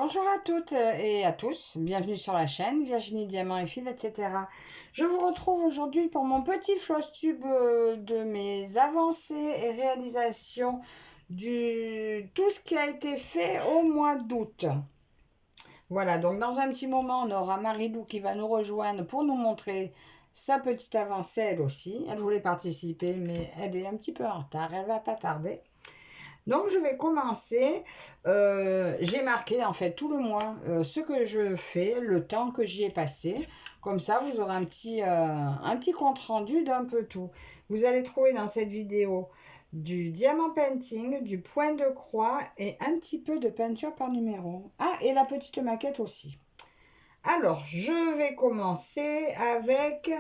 Bonjour à toutes et à tous, bienvenue sur la chaîne Virginie Diamant et Fil, etc. Je vous retrouve aujourd'hui pour mon petit floss tube de mes avancées et réalisations du tout ce qui a été fait au mois d'août. Voilà, donc dans un petit moment, on aura Marilou qui va nous rejoindre pour nous montrer sa petite avancée elle aussi. Elle voulait participer, mais elle est un petit peu en retard, elle va pas tarder. Donc, je vais commencer. J'ai marqué en fait tout le mois ce que je fais, le temps que j'y ai passé. Comme ça, vous aurez un petit compte rendu d'un peu tout. Vous allez trouver dans cette vidéo du diamant painting, du point de croix et un petit peu de peinture par numéro. Ah, et la petite maquette aussi. Alors, je vais commencer avec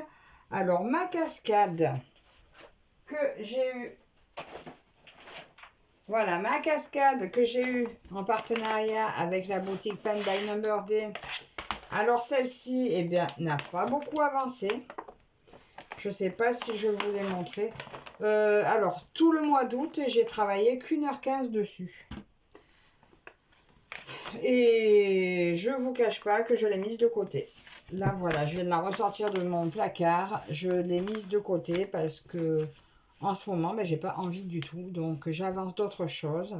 ma cascade que j'ai eue. Voilà, ma cascade que j'ai eue en partenariat avec la boutique Pen by Number Day. Alors celle-ci, eh bien, n'a pas beaucoup avancé. Je ne sais pas si je vous l'ai montré. Alors, tout le mois d'août, j'ai travaillé qu'1h15 dessus. Et je ne vous cache pas que je l'ai mise de côté. Là, voilà, je viens de la ressortir de mon placard. Je l'ai mise de côté parce que en ce moment, ben, j'ai pas envie du tout. Donc, j'avance d'autres choses.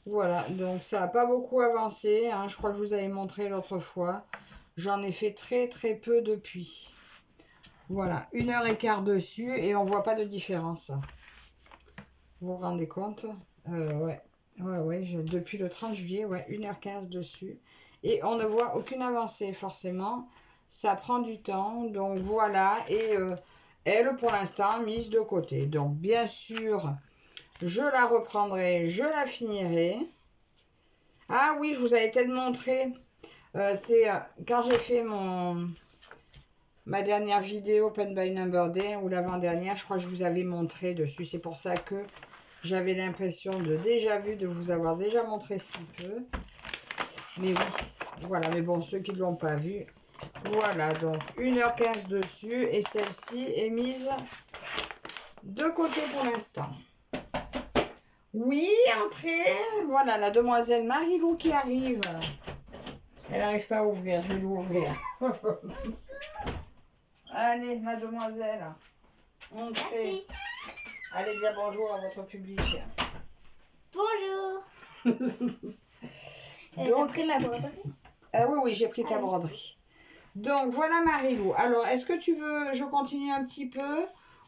Voilà, donc ça n'a pas beaucoup avancé. Hein, je crois que je vous avais montré l'autre fois. J'en ai fait très très peu depuis. Voilà, 1h15 dessus et on voit pas de différence. Vous vous rendez compte? Ouais, depuis le 30 juillet, ouais, 1h15 dessus. Et on ne voit aucune avancée, forcément. Ça prend du temps, donc voilà. Et elle, pour l'instant, mise de côté. Donc, bien sûr, je la reprendrai, je la finirai. Ah oui, je vous avais peut-être montré. C'est quand j'ai fait ma dernière vidéo Pen by Number Day ou l'avant-dernière, je crois que je vous avais montré dessus. C'est pour ça que j'avais l'impression de déjà vu, de vous avoir déjà montré si peu. Mais oui, voilà. Mais bon, ceux qui ne l'ont pas vu, voilà. Donc 1h15 dessus et celle-ci est mise de côté pour l'instant. Oui, entrez. Voilà, la demoiselle Marilou qui arrive. Elle n'arrive pas à ouvrir, je vais l'ouvrir. Allez, mademoiselle, entrez. Allez dire bonjour à votre public. Bonjour. Donc, T'as pris ma broderie? Oui, j'ai pris ta broderie. Donc, voilà Marilou. Alors, est-ce que tu veux, je continue un petit peu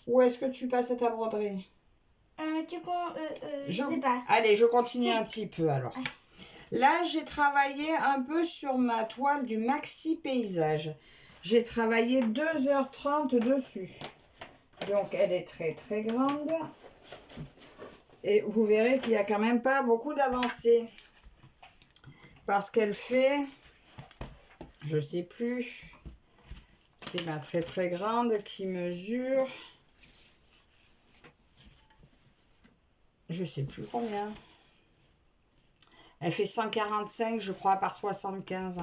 ou est-ce que tu passes à ta broderie? Je sais pas. Allez, je continue un petit peu alors. Là, j'ai travaillé un peu sur ma toile du Maxi Paysage. J'ai travaillé 2h30 dessus. Donc, elle est très, très grande. Et vous verrez qu'il n'y a quand même pas beaucoup d'avancée. Parce qu'elle fait, je ne sais plus, c'est ma très, très grande qui mesure, je ne sais plus combien. Elle fait 145, je crois, par 75.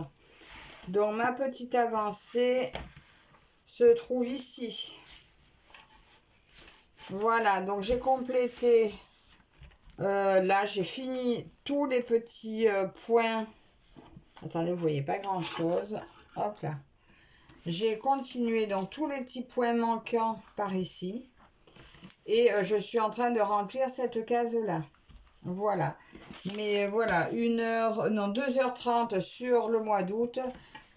Donc, ma petite avancée se trouve ici. Voilà, donc j'ai complété. Là, j'ai fini tous les petits points. Attendez, vous ne voyez pas grand-chose. Hop là. J'ai continué donc tous les petits points manquants par ici. Et je suis en train de remplir cette case-là. Voilà. Mais voilà, 2h30 sur le mois d'août.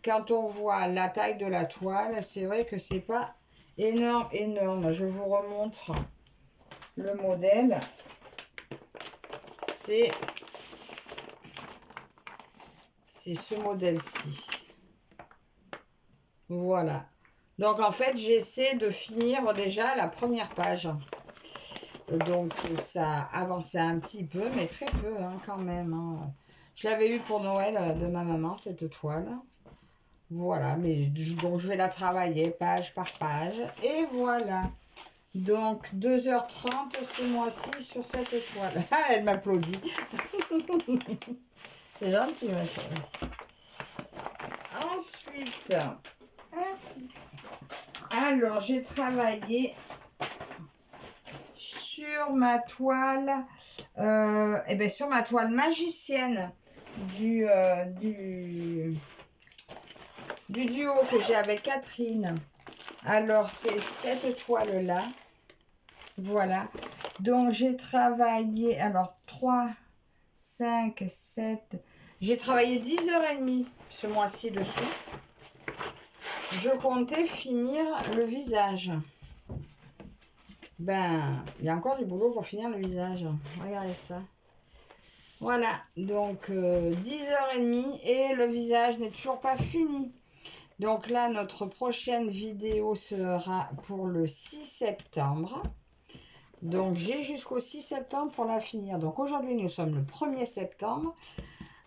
Quand on voit la taille de la toile, c'est vrai que c'est pas énorme, énorme. Je vous remontre le modèle. C'est ce modèle-ci. Voilà. Donc, en fait, j'essaie de finir déjà la première page. Donc, ça avançait un petit peu, mais très peu hein, quand même. Hein. Je l'avais eu pour Noël de ma maman, cette toile. Voilà, mais donc je vais la travailler page par page. Et voilà. Donc, 2h30 ce mois-ci sur cette toile. Ah, elle m'applaudit. C'est gentil, ma chérie. Ensuite, alors, j'ai travaillé sur ma toile, sur ma toile magicienne du duo que j'ai avec Catherine. Alors, c'est cette toile-là. Voilà. Donc, j'ai travaillé, alors, 3, 5, 7. J'ai travaillé 10h30 ce mois-ci dessus. Je comptais finir le visage. Ben, il y a encore du boulot pour finir le visage. Regardez ça. Voilà, donc 10h30 et le visage n'est toujours pas fini. Donc là, notre prochaine vidéo sera pour le 6 septembre. Donc j'ai jusqu'au 6 septembre pour la finir. Donc aujourd'hui, nous sommes le 1er septembre.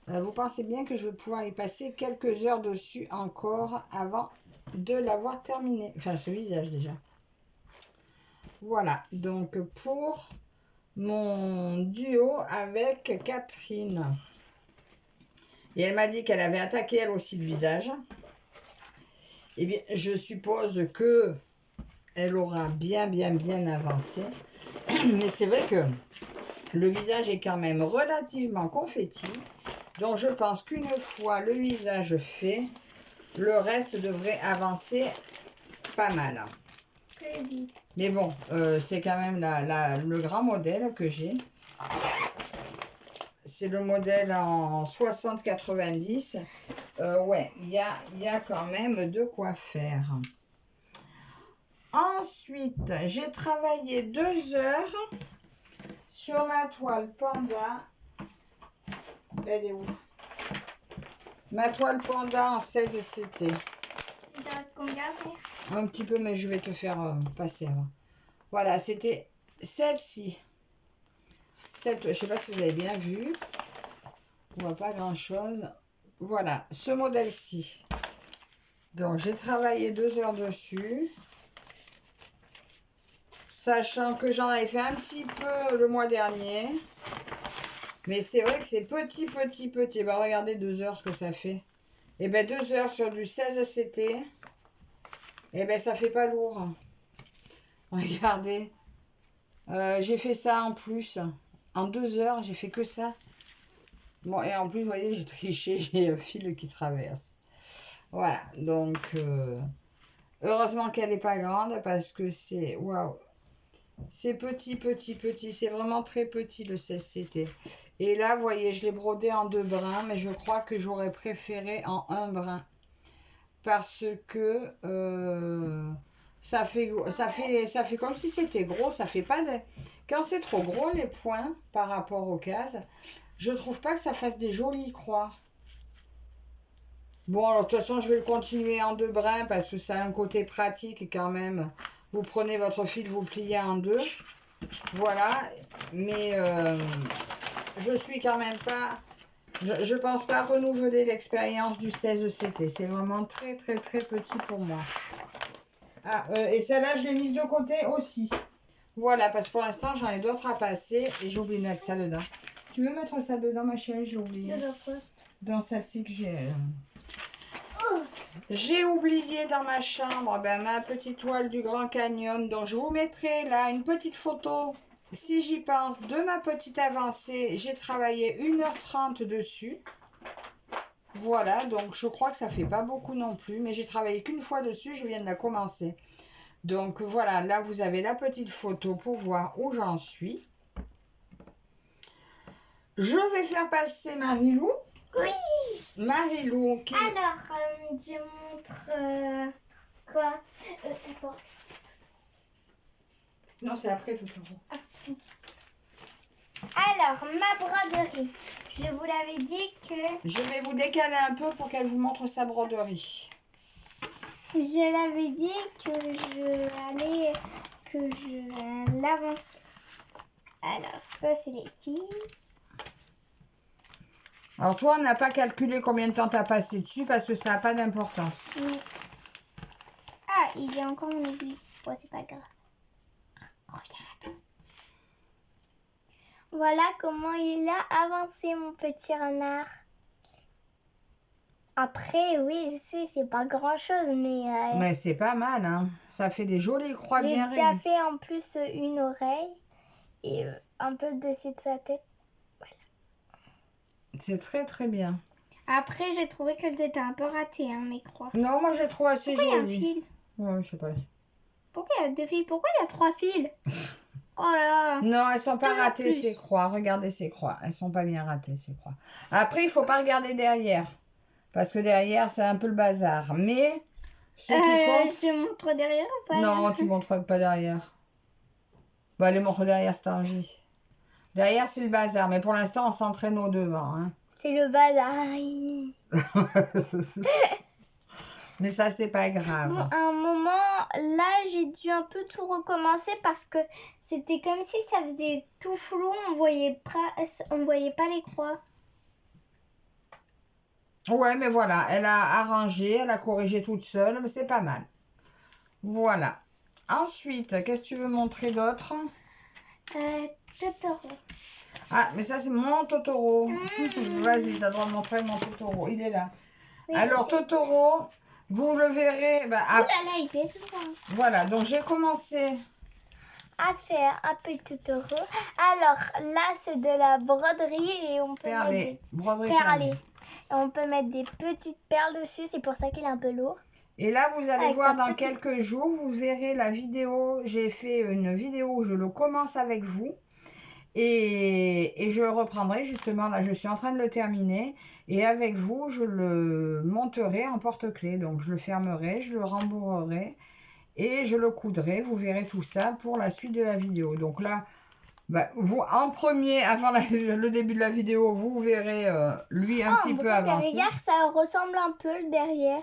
Vous pensez bien que je vais pouvoir y passer quelques heures dessus encore avant de l'avoir terminé. Enfin, ce visage déjà. Voilà, donc pour mon duo avec Catherine. Et elle m'a dit qu'elle avait attaqué elle aussi le visage. Eh bien, je suppose que elle aura bien avancé. Mais c'est vrai que le visage est quand même relativement confetti. Donc, je pense qu'une fois le visage fait, le reste devrait avancer pas mal. Mais bon, c'est quand même le grand modèle que j'ai. C'est le modèle en 60-90. Ouais, il y a quand même de quoi faire. Ensuite, j'ai travaillé 2 heures sur ma toile panda. Elle est où? Ma toile panda en 16 CT. Un petit peu, mais je vais te faire passer avant. Voilà, c'était celle-ci. Je ne sais pas si vous avez bien vu. On voit pas grand-chose. Voilà, ce modèle-ci. Donc, j'ai travaillé 2 heures dessus. Sachant que j'en avais fait un petit peu le mois dernier. Mais c'est vrai que c'est petit. Ben, regardez 2 heures ce que ça fait. Et bien 2 heures sur du 16 CT. Et ben ça fait pas lourd. Regardez. J'ai fait ça en plus. En 2 heures, j'ai fait que ça. Bon, et en plus, vous voyez, j'ai triché, j'ai un fil qui traverse. Voilà, donc heureusement qu'elle n'est pas grande parce que c'est... Waouh! C'est petit. C'est vraiment très petit le 16CT. Et là, vous voyez, je l'ai brodé en 2 brins, mais je crois que j'aurais préféré en 1 brin. Parce que ça fait comme si c'était gros. Ça fait pas de... Quand c'est trop gros, les points, par rapport aux cases, je trouve pas que ça fasse des jolies croix. Bon, alors de toute façon, je vais le continuer en 2 brins parce que ça a un côté pratique quand même. Vous prenez votre fil, vous pliez en 2. Voilà. Mais je suis quand même pas... Je pense pas renouveler l'expérience du 16CT. C'est vraiment très petit pour moi. Ah, et celle-là, je l'ai mise de côté aussi. Voilà, parce que pour l'instant, j'en ai d'autres à passer et j'ai oublié de mettre ça dedans. Tu veux mettre ça dedans, ma chérie? J'ai oublié. Dans celle-ci que j'ai... J'ai oublié dans ma chambre ma petite toile du Grand Canyon. Donc, je vous mettrai là une petite photo, si j'y pense, de ma petite avancée. J'ai travaillé 1h30 dessus. Voilà, donc je crois que ça fait pas beaucoup non plus. Mais j'ai travaillé qu'une fois dessus, je viens de la commencer. Donc, voilà, là, vous avez la petite photo pour voir où j'en suis. Je vais faire passer Marilou. Oui. Marilou qui... Alors, je montre quoi d'abord. Non, c'est après tout. Alors, ma broderie. Je vous l'avais dit que... Je vais vous décaler un peu pour qu'elle vous montre sa broderie. Je l'avais dit que je l'avance. Alors, ça, c'est les filles. Alors, toi, on n'a pas calculé combien de temps tu as passé dessus parce que ça n'a pas d'importance. Oui. Ah, il y a encore mon aiguille. Bon, c'est pas grave. Regarde. Voilà comment il a avancé, mon petit renard. Après, oui, je sais, c'est pas grand-chose, mais... Mais c'est pas mal, hein. Ça fait des jolies croix bien J'ai déjà fait en plus une oreille et un peu dessus de sa tête. Voilà. C'est très très bien. Après, j'ai trouvé qu'elles étaient un peu ratées, hein, mes croix. Non, moi je trouve assez Pourquoi il y a un joli. fil? Ouais, je sais pas. Pourquoi il y a 2 fils? Pourquoi il y a 3 fils? Oh là là. Non, elles sont pas Toujours ratées plus. ces croix. Regardez ces croix. Elles sont pas bien ratées ces croix. Après, il faut pas regarder derrière. Parce que derrière, c'est un peu le bazar. Mais ce qui compte... Je montre derrière ou pas? Non, tu montres pas derrière. Bah, les montres derrière, c'est en vie. Derrière, c'est le bazar. Mais pour l'instant, on s'entraîne au devant. Hein. C'est le bazar. Mais ça, c'est pas grave. Bon, à un moment, là, j'ai dû un peu tout recommencer parce que c'était comme si ça faisait tout flou. On voyait pas les croix. Ouais, mais voilà. Elle a arrangé, elle a corrigé toute seule. Mais c'est pas mal. Voilà. Ensuite, qu'est-ce que tu veux montrer d'autre? Totoro. Ah, mais ça, c'est mon Totoro. Vas-y, t'as le droit de montrer mon Totoro. Il est là. Oui, Alors, Totoro, vous le verrez. Bah, Oh là là, il fait souvent. voilà, donc j'ai commencé. À faire un petit Totoro. Alors, là, c'est de la broderie et on peut mettre Perlé. Broderie perlés. perlée. Et on peut mettre des petites perles dessus. C'est pour ça qu'il est un peu lourd. Et là, vous allez Avec voir un dans petit- quelques jours, vous verrez la vidéo. J'ai fait une vidéo où je le commence avec vous. Et je reprendrai justement, là je suis en train de le terminer. Et avec vous, je le monterai en porte-clés. Donc je le fermerai, je le rembourrerai et je le coudrai. Vous verrez tout ça pour la suite de la vidéo. Donc là, bah, vous, en premier, avant le début de la vidéo, vous verrez lui un petit peu avancé. Derrière, ça ressemble un peu le derrière.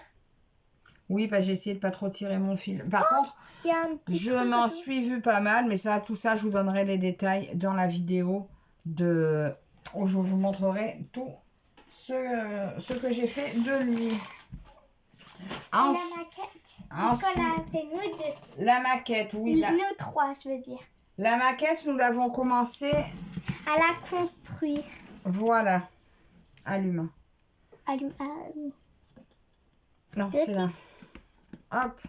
Oui, bah, j'ai essayé de pas trop tirer mon fil. Par contre, Il y a un petit je truc m'en autour. suis vu pas mal, mais ça, tout ça, je vous donnerai les détails dans la vidéo où je vous montrerai tout ce que j'ai fait de lui. La maquette. Nicolas a fait nous deux. La maquette, oui. Nous trois, je veux dire. La maquette, nous l'avons commencé. À la construire. Voilà. Allume. Allume. Non, c'est là. Hop.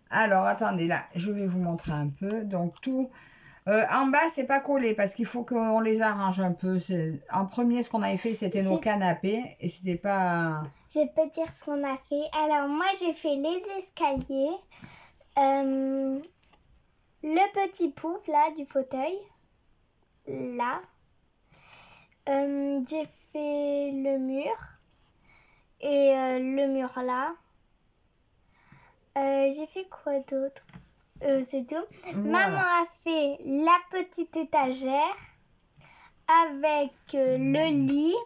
Alors, attendez, là, je vais vous montrer un peu. Donc, tout... en bas, c'est pas collé parce qu'il faut qu'on les arrange un peu. En premier, ce qu'on avait fait, c'était nos canapés et c'était pas... Je peux dire ce qu'on a fait. Alors, moi, j'ai fait les escaliers, le petit pouf, là, du fauteuil, là. J'ai fait le mur et le mur là. J'ai fait quoi d'autre? C'est tout. Voilà. Maman a fait la petite étagère avec le lit.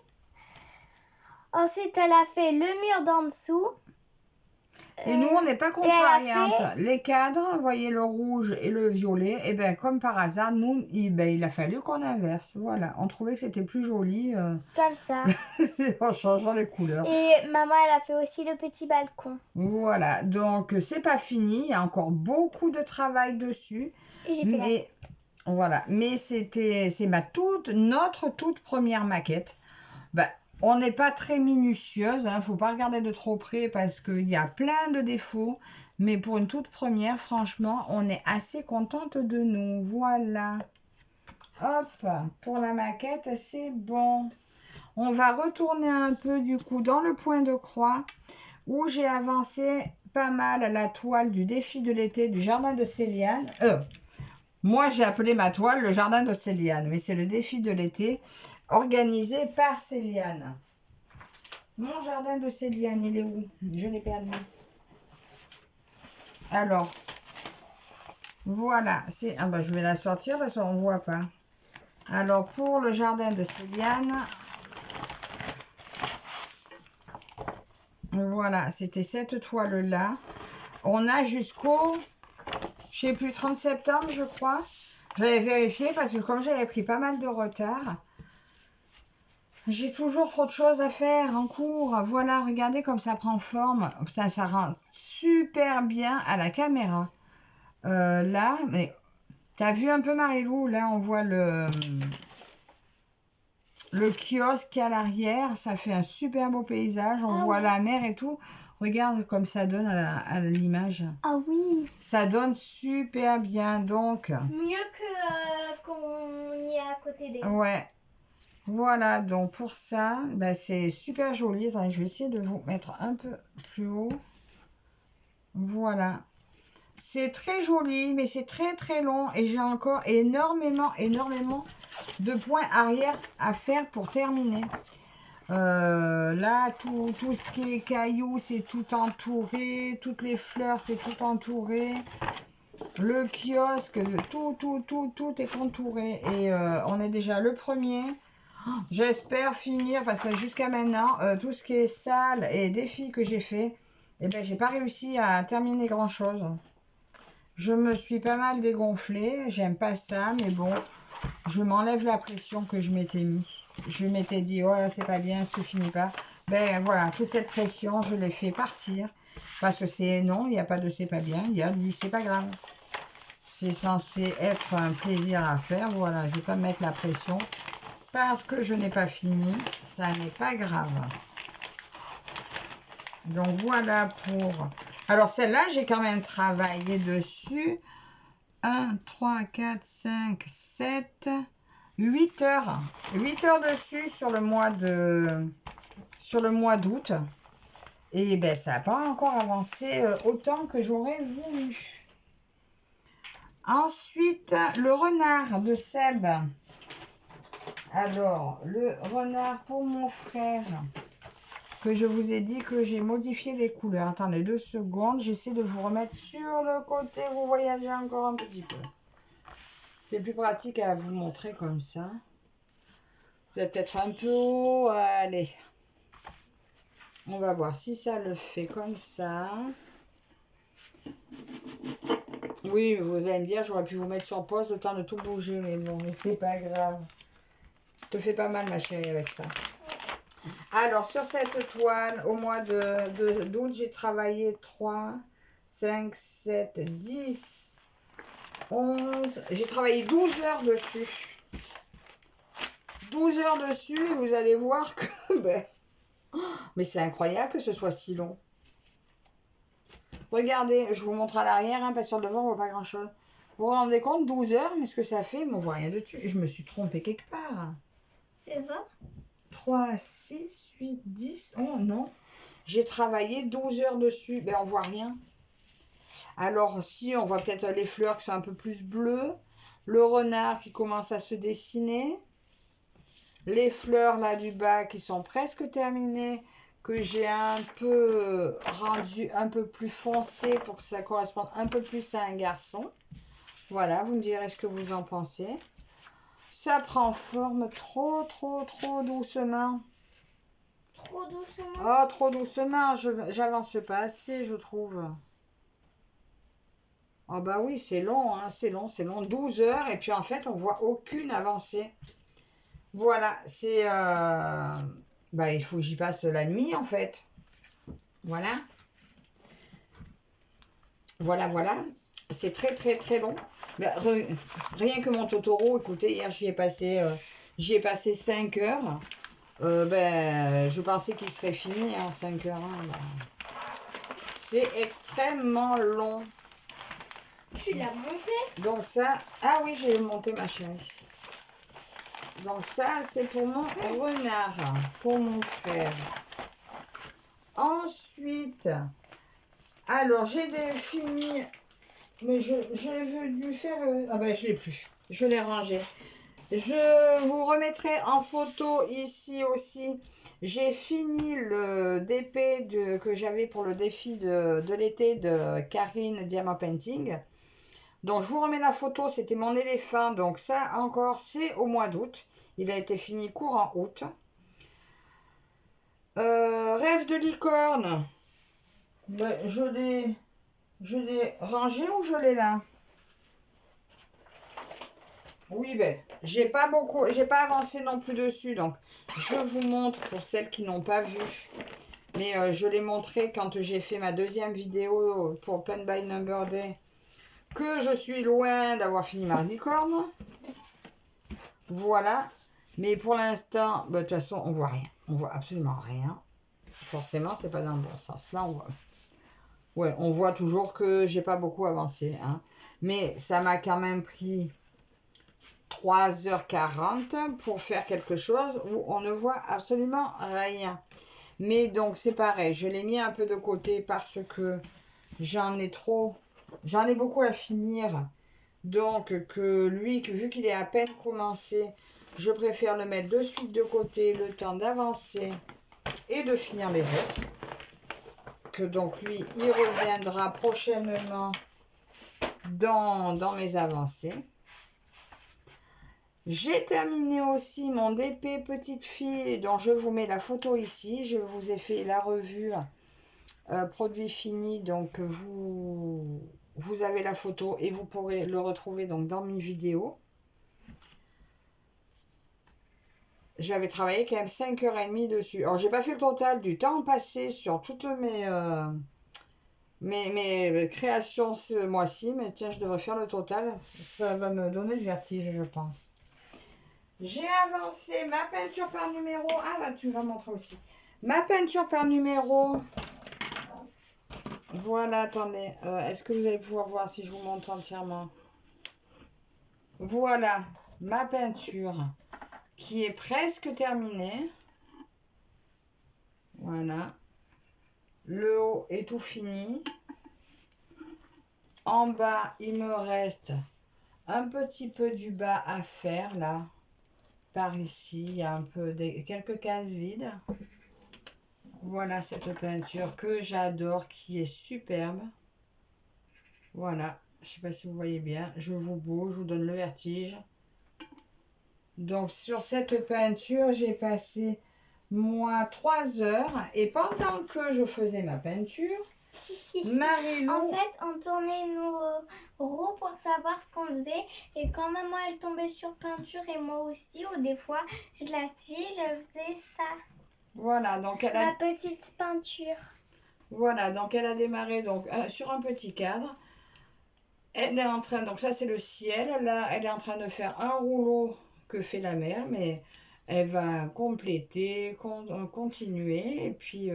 Ensuite, elle a fait le mur d'en dessous. Et nous, on n'est pas contrariantes. Les cadres, vous voyez le rouge et le violet, et bien comme par hasard, nous, il a fallu qu'on inverse. Voilà, on trouvait que c'était plus joli. Comme ça. En changeant les couleurs. Et maman, elle a fait aussi le petit balcon. Voilà, donc c'est pas fini, il y a encore beaucoup de travail dessus. Et j'ai fait voilà, mais c'est notre toute première maquette. Ben, on n'est pas très minutieuse, hein, faut pas regarder de trop près parce qu'il y a plein de défauts. Mais pour une toute première, franchement, on est assez contente de nous. Voilà. Hop, pour la maquette, c'est bon. On va retourner un peu du coup dans le point de croix où j'ai avancé pas mal la toile du défi de l'été du jardin de Céliane. Moi, j'ai appelé ma toile le jardin de Céliane, mais c'est le défi de l'été organisé par Céliane. Mon jardin de Céliane, il est où? Je l'ai perdu. Alors, voilà. Ah bah, je vais la sortir parce qu'on ne voit pas. Alors, pour le jardin de Céliane, voilà, c'était cette toile-là. On a jusqu'au, je sais plus, 30 septembre, je crois. J'avais vérifié parce que comme j'avais pris pas mal de retard, j'ai toujours trop de choses à faire en cours. Voilà, regardez comme ça prend forme. Ça rend super bien à la caméra. Là, mais t'as vu un peu Marilou? Là, on voit le kiosque qui est à l'arrière. Ça fait un super beau paysage. On voit la mer et tout. Regarde comme ça donne à l'image. Ah oui. Ça donne super bien, donc. Mieux que qu'on y est à côté des. Ouais. Voilà, donc pour ça, ben, c'est super joli. Attendez, je vais essayer de vous mettre un peu plus haut. Voilà. C'est très joli, mais c'est très très long. Et j'ai encore énormément de points arrière à faire pour terminer. Là, tout ce qui est cailloux, c'est tout entouré. Toutes les fleurs, c'est tout entouré. Le kiosque, tout est entouré. Et on est déjà le premier. J'espère finir, parce que jusqu'à maintenant, tout ce qui est salle et défis que j'ai fait, eh ben, j'ai pas réussi à terminer grand-chose. Je me suis pas mal dégonflée. J'aime pas ça, mais bon, je m'enlève la pression que je m'étais mis. Je m'étais dit, ouais, c'est pas bien, tu finis pas. Ben voilà, toute cette pression, je l'ai fait partir. Parce que c'est non, il n'y a pas de c'est pas bien, il y a du c'est pas grave. C'est censé être un plaisir à faire. Voilà, je vais pas mettre la pression. Parce que je n'ai pas fini, ça n'est pas grave. Donc voilà pour... Alors celle-là, j'ai quand même travaillé dessus. 1, 3, 4, 5, 7, 8 heures. 8 heures dessus sur le mois d'août. Et ben ça n'a pas encore avancé autant que j'aurais voulu. Ensuite, le renard de Seb. Alors, le renard pour mon frère, que je vous ai dit que j'ai modifié les couleurs. Attendez 2 secondes, j'essaie de vous remettre sur le côté, vous voyagez encore un petit peu. C'est plus pratique à vous montrer comme ça. Vous êtes peut-être un peu haut, allez. On va voir si ça le fait comme ça. Oui, vous allez me dire, j'aurais pu vous mettre sur pause le temps de tout bouger, mais bon, c'est pas grave. Te fais pas mal, ma chérie, avec ça. Alors, sur cette toile, au mois d'août, j'ai travaillé 3, 5, 7, 10, 11. J'ai travaillé 12 heures dessus. 12 heures dessus, et vous allez voir que... Ben, mais c'est incroyable que ce soit si long. Regardez, je vous montre à l'arrière, hein, parce que sur le devant, on voit pas grand-chose. Vous vous rendez compte, 12 heures, mais ce que ça fait, mais on voit rien dessus. Je me suis trompée quelque part. C'est vrai? 3, 6, 8, 10, 11, non. J'ai travaillé 12 heures dessus. Ben, on voit rien. Alors, si, on voit peut-être les fleurs qui sont un peu plus bleues. Le renard qui commence à se dessiner. Les fleurs, là, du bas qui sont presque terminées. Que j'ai un peu rendu un peu plus foncé pour que ça corresponde un peu plus à un garçon. Voilà, vous me direz ce que vous en pensez. Ça prend forme trop doucement. Trop doucement? Oh, trop doucement, j'avance pas assez, je trouve. Oh bah oui, c'est long, hein, c'est long. 12 heures, et puis en fait, on voit aucune avancée. Voilà, c'est... Bah, il faut que j'y passe la nuit, en fait. Voilà. Voilà. C'est très long. Bah, rien que mon Totoro, écoutez, hier, j'y ai passé 5 heures. Ben, je pensais qu'il serait fini en 5 heures. Hein, bah. C'est extrêmement long. Tu l'as monté? Donc ça... Ah oui, j'ai monté ma chérie. Donc ça, c'est pour mon renard, pour mon frère. Ensuite, alors j'ai fini, mais j'ai dû faire... Ah ben, je l'ai plus. Je l'ai rangé. Je vous remettrai en photo ici aussi. J'ai fini le DP que j'avais pour le défi de l'été de Karine Diamant Painting. Donc je vous remets la photo, c'était mon éléphant. Donc ça encore, c'est au mois d'août. Il a été fini courant août. Rêve de licorne. Ben, je l'ai rangé ou je l'ai là? Oui, ben, j'ai pas avancé non plus dessus, donc je vous montre pour celles qui n'ont pas vu. Mais je l'ai montré quand j'ai fait ma deuxième vidéo pour Pen by Number Day, que je suis loin d'avoir fini ma licorne. Voilà. Mais pour l'instant, ben, de toute façon, on voit rien. On voit absolument rien. Forcément, c'est pas dans le bon sens. Là, on voit. Ouais, on voit toujours que j'ai pas beaucoup avancé. Hein. Mais ça m'a quand même pris 3h40 pour faire quelque chose où on ne voit absolument rien. Mais donc c'est pareil, je l'ai mis un peu de côté parce que j'en ai beaucoup à finir. Donc que lui, vu qu'il est à peine commencé, je préfère le mettre de suite de côté, le temps d'avancer et de finir les autres. Que donc lui, il reviendra prochainement dans mes avancées. J'ai terminé aussi mon DP petite fille dont je vous mets la photo ici. Je vous ai fait la revue produit fini, donc vous avez la photo et vous pourrez le retrouver donc dans mes vidéos. J'avais travaillé quand même 5h30 dessus. Alors j'ai pas fait le total du temps passé sur toutes mes créations ce mois-ci, mais tiens, je devrais faire le total. Ça va me donner le vertige, je pense. J'ai avancé ma peinture par numéro. Ah là, tu vas montrer aussi. Ma peinture par numéro. Voilà, attendez. Est-ce que vous allez pouvoir voir si je vous montre entièrement? Voilà, ma peinture qui est presque terminée. Voilà. Le haut est tout fini. En bas, il me reste un petit peu du bas à faire là. Par ici, il y a un peu quelques cases vides. Voilà cette peinture que j'adore, qui est superbe. Voilà, je ne sais pas si vous voyez bien. Je vous bouge, je vous donne le vertige. Donc sur cette peinture, j'ai passé moi 3 heures. Et pendant que je faisais ma peinture, Marilou... En fait, on tournait nos roues pour savoir ce qu'on faisait. Et quand maman elle tombait sur peinture et moi aussi, ou des fois je la suis, je faisais ça. Voilà, donc elle a... Ma petite peinture. Voilà, donc elle a démarré donc, sur un petit cadre. Elle est en train, donc ça c'est le ciel, là elle est en train de faire un rouleau que fait la mer, mais elle va compléter, continuer, et puis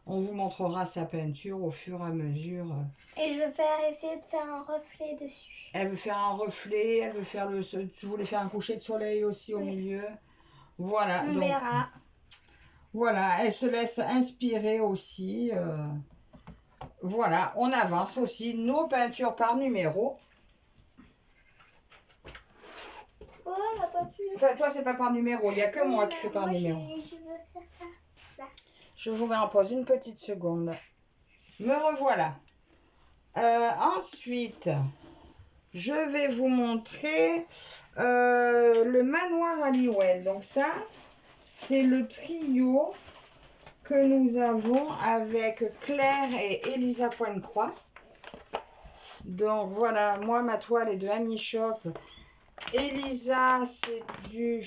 on vous montrera sa peinture au fur et à mesure. Et je vais essayer de faire un reflet dessus. Elle veut faire un reflet, elle veut faire tu voulais faire un coucher de soleil aussi au milieu. Voilà. On verra. Voilà, elle se laisse inspirer aussi. Voilà, on avance aussi nos peintures par numéro. Oh, la peinture. Enfin, toi, c'est pas par numéro, il n'y a que moi qui fais par numéro. Je veux faire ça. Là. Je vous mets en pause une petite seconde. Me revoilà. Ensuite, je vais vous montrer le manoir Halliwell. Donc ça, c'est le trio que nous avons avec Claire et Elisa Pointe-Croix. Donc voilà, moi ma toile est de Ami Shop. Elisa, c'est du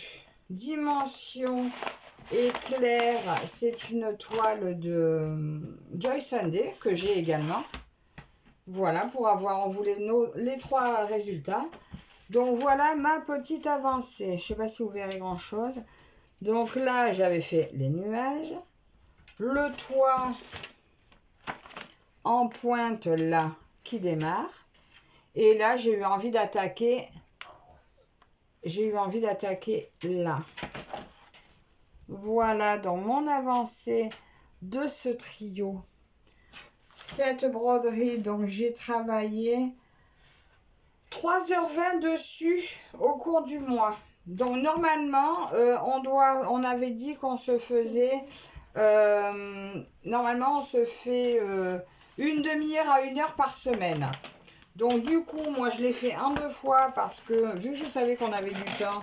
Dimension. Et Claire, c'est une toile de Joy Sunday que j'ai également. Voilà, pour avoir, on voulait les 3 résultats. Donc voilà ma petite avancée. Je ne sais pas si vous verrez grand chose. Donc là, j'avais fait les nuages. Le toit en pointe là qui démarre. Et là, j'ai eu envie d'attaquer. J'ai eu envie d'attaquer là. Voilà donc mon avancée de ce trio. Cette broderie, donc j'ai travaillé 3h20 dessus au cours du mois. Donc normalement, on avait dit qu'on se faisait, normalement on se fait une demi-heure à 1 heure par semaine. Donc du coup, moi je l'ai fait en 2 fois parce que vu que je savais qu'on avait du temps,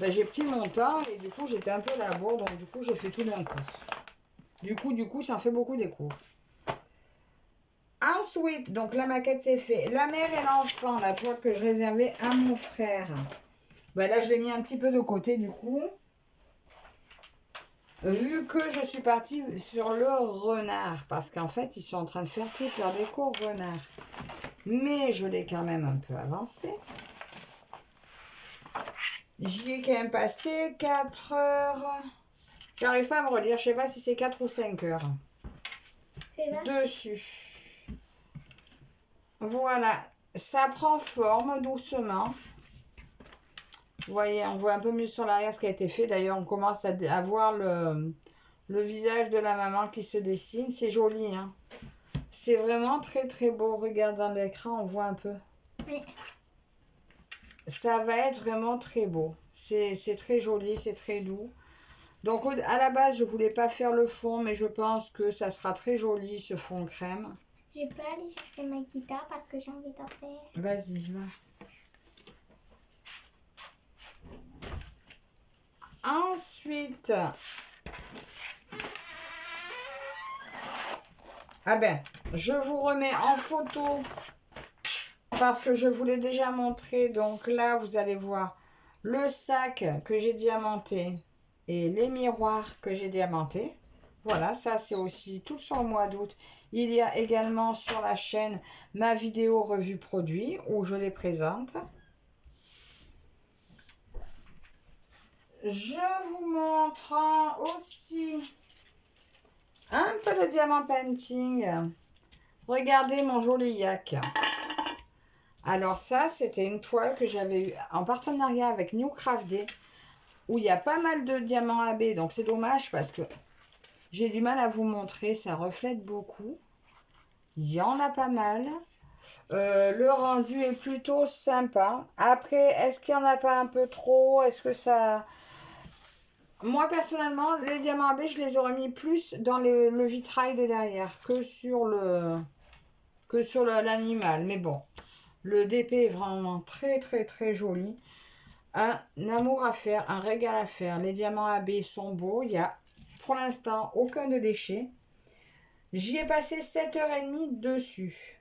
ben, j'ai pris mon temps et du coup j'étais un peu à la bourre, donc du coup j'ai fait tout d'un coup. Du coup ça en fait beaucoup des cours. Ensuite, donc la maquette c'est fait. La mère et l'enfant, la toile que je réservais à mon frère. Ben là je l'ai mis un petit peu de côté du coup. Vu que je suis partie sur le renard. Parce qu'en fait ils sont en train de faire toute leur déco renard. Mais je l'ai quand même un peu avancé. J'y ai quand même passé 4 heures. J'arrive pas à me redire, je sais pas si c'est 4 ou 5 heures. Dessus. Voilà, ça prend forme doucement. Vous voyez, on voit un peu mieux sur l'arrière ce qui a été fait. D'ailleurs, on commence à voir le visage de la maman qui se dessine. C'est joli, hein. C'est vraiment très très beau. Regarde dans l'écran, on voit un peu. Oui. Ça va être vraiment très beau. C'est très joli, c'est très doux. Donc à la base, je voulais pas faire le fond, mais je pense que ça sera très joli ce fond crème. Je peux aller chercher ma guitare parce que j'ai envie d'en faire. Vas-y, va. Ensuite, ah ben, je vous remets en photo parce que je vous l'ai déjà montré. Donc là, vous allez voir le sac que j'ai diamanté et les miroirs que j'ai diamantés. Voilà, ça c'est aussi tout sur le mois d'août. Il y a également sur la chaîne ma vidéo revue produit où je les présente. Je vous montre aussi un peu de diamant painting. Regardez mon joli yak. Alors ça, c'était une toile que j'avais eue en partenariat avec New Craft Day, où il y a pas mal de diamants AB. Donc c'est dommage parce que j'ai du mal à vous montrer. Ça reflète beaucoup. Il y en a pas mal. Le rendu est plutôt sympa. Après, est-ce qu'il n'y en a pas un peu trop? Est-ce que ça... Moi, personnellement, les diamants AB, je les aurais mis plus dans le vitrail de derrière que sur l'animal. Mais bon, le DP est vraiment très, très, très joli. Un amour à faire, un régal à faire. Les diamants AB sont beaux. Il y a, pour l'instant, aucun de déchet. J'y ai passé 7h30 dessus.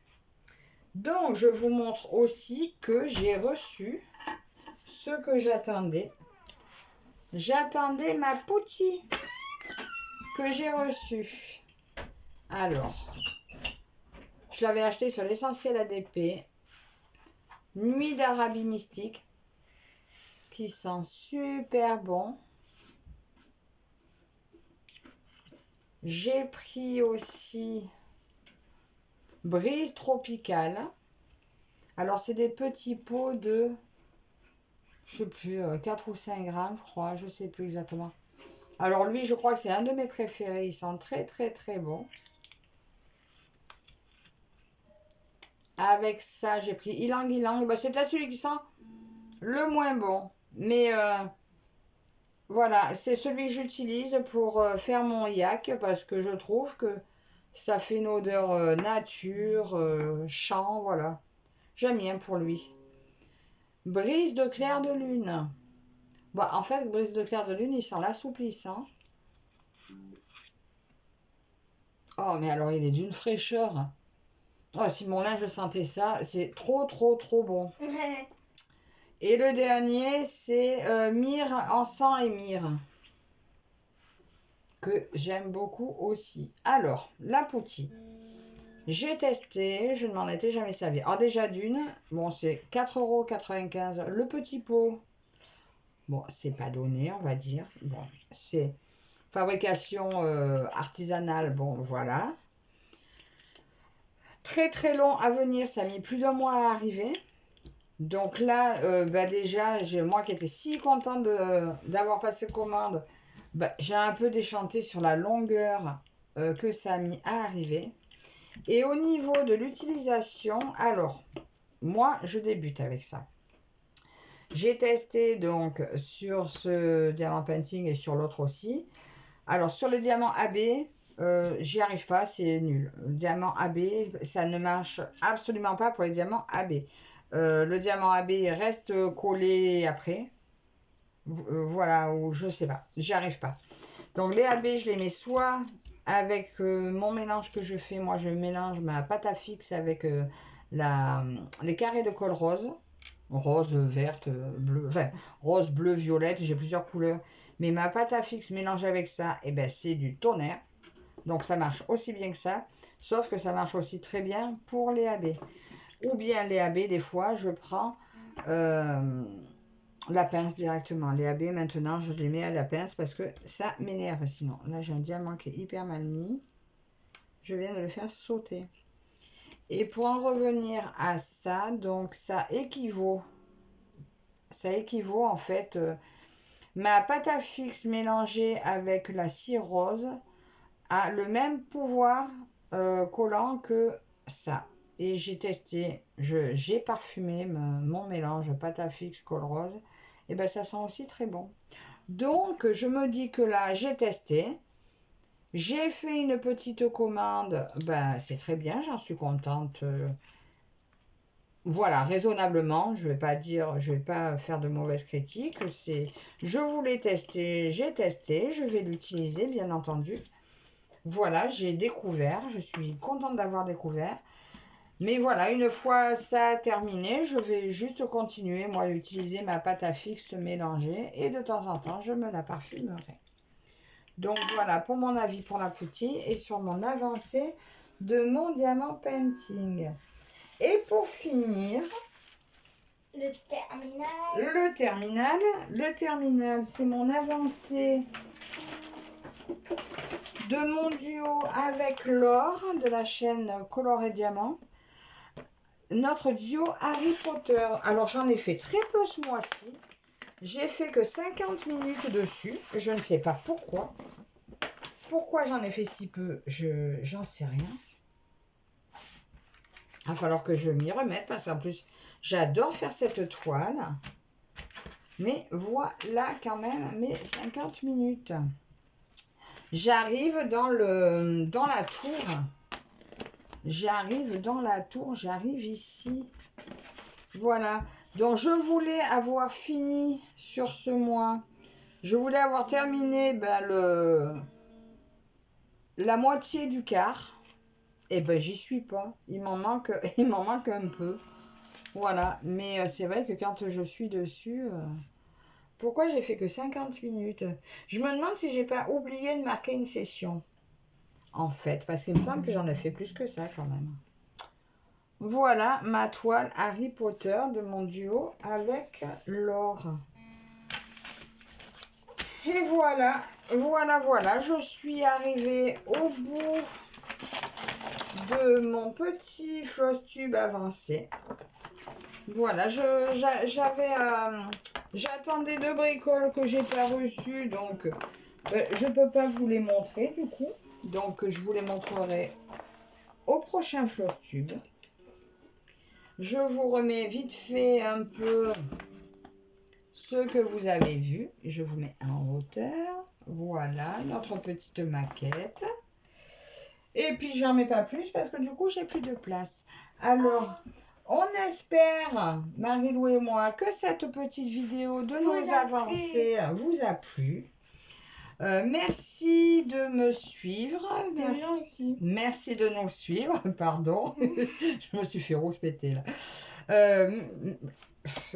Donc, je vous montre aussi que j'ai reçu ce que j'attendais. J'attendais ma poutie que j'ai reçue. Alors, je l'avais acheté sur l'essentiel ADP. Nuit d'Arabie mystique. Qui sent super bon. J'ai pris aussi Brise tropicale. Alors, c'est des petits pots de, je sais plus, 4 ou 5 grammes, je crois. Je sais plus exactement. Alors, lui, je crois que c'est un de mes préférés. Il sent très, très, très bon. Avec ça, j'ai pris Ylang Ylang. Bah, c'est peut-être celui qui sent le moins bon. Mais voilà, c'est celui que j'utilise pour faire mon yak parce que je trouve que ça fait une odeur nature, champ, voilà. J'aime bien pour lui. Brise de clair de lune. Bah, en fait, brise de clair de lune, il sent l'assouplissant. Oh, mais alors, il est d'une fraîcheur. Oh, si mon linge sentait ça, c'est trop, trop, trop bon. Et le dernier, c'est myrrhe, encens et myrrhe. Que j'aime beaucoup aussi. Alors, la poutine. J'ai testé, je ne m'en étais jamais servi. Alors déjà d'une, bon c'est 4,95 € le petit pot. Bon, c'est pas donné, on va dire. Bon, c'est fabrication artisanale, bon voilà. Très très long à venir, ça a mis plus d'1 mois à arriver. Donc là, bah déjà, moi qui étais si contente d'avoir passé commande, bah, j'ai un peu déchanté sur la longueur que ça a mis à arriver. Et au niveau de l'utilisation, alors, moi, je débute avec ça. J'ai testé donc sur ce diamant painting et sur l'autre aussi. Alors, sur le diamant AB, j'y arrive pas, c'est nul. Le diamant AB, ça ne marche absolument pas pour les diamants AB. Le diamant AB reste collé après. Voilà, ou je sais pas, j'y arrive pas. Donc, les AB, je les mets soit avec mon mélange que je fais, moi je mélange ma pâte à fixe avec les carrés de colle rose, rose, verte, bleu, enfin rose, bleu, violette, j'ai plusieurs couleurs, mais ma pâte à fixe mélangée avec ça, et ben c'est du tonnerre, donc ça marche aussi bien que ça, sauf que ça marche aussi très bien pour les AB. Ou bien les AB, des fois je prends la pince directement. Les AB, maintenant, je les mets à la pince parce que ça m'énerve sinon. Là, j'ai un diamant qui est hyper mal mis. Je viens de le faire sauter. Et pour en revenir à ça, donc ça équivaut ça équivaut en fait ma pâte à fixe mélangée avec la cire rose a le même pouvoir collant que ça. Et j'ai testé, j'ai parfumé mon mélange pâte à fixe colle rose. Et ben ça sent aussi très bon. Donc je me dis que là j'ai testé. J'ai fait une petite commande. Ben c'est très bien, j'en suis contente. Voilà, raisonnablement, je vais pas faire de mauvaises critiques. Je voulais tester, j'ai testé, je vais l'utiliser bien entendu. Voilà, j'ai découvert, je suis contente d'avoir découvert. Mais voilà, une fois ça terminé, je vais juste continuer, moi, à utiliser ma pâte à fixe mélangée. Et de temps en temps, je me la parfumerai. Donc voilà, pour mon avis pour la poutine et sur mon avancée de mon diamant painting. Et pour finir, Le terminal. le terminal, c'est mon avancée de mon duo avec Laure de la chaîne Color et Diamant. Notre duo Harry Potter. Alors j'en ai fait très peu ce mois-ci. J'ai fait que 50 minutes dessus. Je ne sais pas pourquoi. Pourquoi j'en ai fait si peu, j'en sais rien. Il va falloir que je m'y remette parce qu'en plus, j'adore faire cette toile. Mais voilà quand même mes 50 minutes. J'arrive dans la tour. J'arrive ici. Voilà. Donc, je voulais avoir fini sur ce mois. Je voulais avoir terminé la moitié du quart. Et ben, j'y suis pas. Il m'en manque un peu. Voilà. Mais c'est vrai que quand je suis dessus... pourquoi j'ai fait que 50 minutes? Je me demande si j'ai pas oublié de marquer une session. En fait, parce qu'il me semble que j'en ai fait plus que ça quand même. Voilà ma toile Harry Potter de mon duo avec Laure. Et voilà, je suis arrivée au bout de mon petit floss tube avancé. Voilà, j'attendais 2 bricoles que j'ai pas reçues, donc je peux pas vous les montrer du coup. Donc je vous les montrerai au prochain floss tube. Je vous remets vite fait un peu ce que vous avez vu. Je vous mets en hauteur. Voilà notre petite maquette. Et puis j'en mets pas plus parce que du coup j'ai plus de place. Alors, on espère, Marie-Lou et moi, que cette petite vidéo de nos avancées vous a plu. Merci de me suivre. Merci de nous suivre. Pardon, je me suis fait rouspéter là.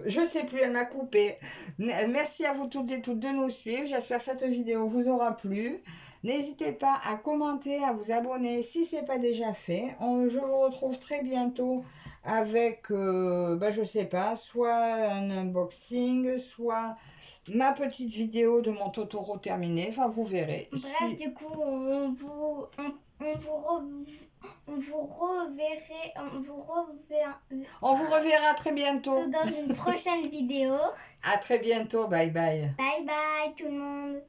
Je sais plus, elle m'a coupé. Merci à vous toutes et toutes de nous suivre. J'espère que cette vidéo vous aura plu. N'hésitez pas à commenter, à vous abonner si ce n'est pas déjà fait. Je vous retrouve très bientôt avec, je sais pas, soit un unboxing, soit ma petite vidéo de mon Totoro terminé. Enfin, vous verrez. Bref, du coup, on vous reverra très bientôt dans une prochaine vidéo. À très bientôt. Bye bye. Bye bye tout le monde.